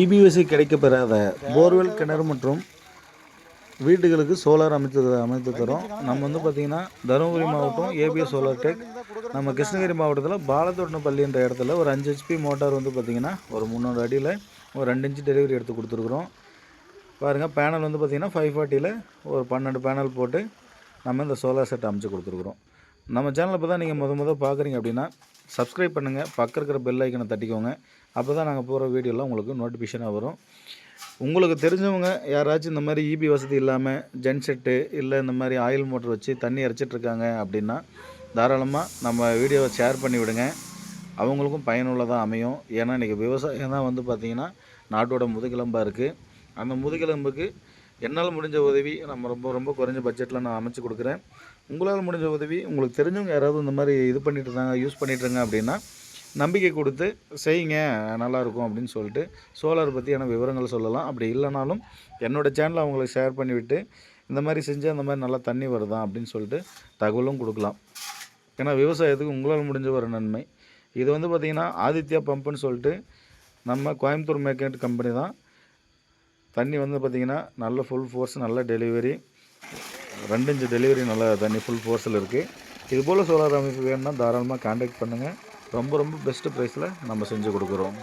இபிஎஸ்சி கிடைக்கப்பெறாத borewell கிணறு மற்றும் வீட்டுகளுக்கு solar அமைத்து தரோம். நம்ம வந்து பார்த்திங்கன்னா தருமபுரி மாவட்டம் ஏபிஎஸ் சோலார் டெக். நம்ம கிருஷ்ணகிரி மாவட்டத்தில் பாலத்தோட்டப்பள்ளி என்ற இடத்துல ஒரு 5 ஹெச்பி மோட்டார் வந்து பார்த்திங்கன்னா ஒரு 300 அடியில் ஒரு 2 இன்ச்சு டெலிவரி எடுத்து கொடுத்துருக்குறோம். பாருங்கள், பேனல் வந்து பார்த்திங்கன்னா 540ல் ஒரு 12 பேனல் போட்டு நம்ம இந்த சோலார் செட் அமைச்சு கொடுத்துருக்குறோம். நம்ம சேனலை இப்போ தான் நீங்கள் முத பார்க்குறீங்க அப்படின்னா சப்ஸ்கிரைப் பண்ணுங்கள், பக்கம் இருக்கிற பெல் ஐக்கனை தட்டிக்கோங்க. அப்போ தான் நாங்கள் போகிற வீடியோலாம் உங்களுக்கு நோட்டிஃபிகேஷனாக வரும். உங்களுக்கு தெரிஞ்சவங்க யாராச்சும் இந்த மாதிரி இபி வசதி இல்லாமல் ஜென்செட்டு இல்லை இந்த மாதிரி ஆயில் மோட்டர் வச்சு தண்ணி இறைச்சிட்ருக்காங்க அப்படின்னா தாராளமாக நம்ம வீடியோவை ஷேர் பண்ணி விடுங்க. அவங்களுக்கும் பயனுள்ளதாக அமையும். ஏன்னா இன்றைக்கி விவசாயம் தான் வந்து பார்த்திங்கன்னா நாட்டோட முதுகெலும்பாக இருக்குது. அந்த முதுகெலும்புக்கு என்னால் முடிஞ்ச உதவி நம்ம ரொம்ப குறைஞ்ச பட்ஜெட்டில் நான் அமைச்சு கொடுக்குறேன். உங்களால் முடிஞ்ச உதவி உங்களுக்கு தெரிஞ்சவங்க யாராவது இந்த மாதிரி இது பண்ணிட்டு இருந்தாங்க, யூஸ் பண்ணிட்டுருங்க அப்படின்னா நம்பிக்கை கொடுத்து செய்யுங்க, நல்லாயிருக்கும் அப்படின்னு சொல்லிட்டு சோலார் பற்றியான விவரங்கள் சொல்லலாம். அப்படி இல்லைனாலும் என்னோடய சேனலை அவங்களுக்கு ஷேர் பண்ணிவிட்டு இந்த மாதிரி செஞ்சால் அந்த மாதிரி நல்லா தண்ணி வருதான் அப்படின்னு சொல்லிட்டு தகவலும் கொடுக்கலாம். ஏன்னா விவசாயத்துக்கு உங்களால் முடிஞ்ச ஒரு நன்மை. இது வந்து பார்த்திங்கன்னா ஆதித்யா பம்புன்னு சொல்லிட்டு நம்ம கோயம்புத்தூர் மேக்கெட் கம்பெனி தான். தண்ணி வந்து பார்த்திங்கன்னா நல்ல ஃபுல் ஃபோர்ஸ், நல்ல டெலிவரி, 2 இன்ச்சு டெலிவரி, நல்ல தண்ணி ஃபுல் ஃபோர்ஸில் இருக்குது. இதுபோல் சோலார் அமைப்பு வேணும்னா தாராளமாக கான்டாக்ட் பண்ணுங்கள். ரொம்ப பெஸ்ட்டு ப்ரைஸில் நம்ம செஞ்சு கொடுக்குறோம்.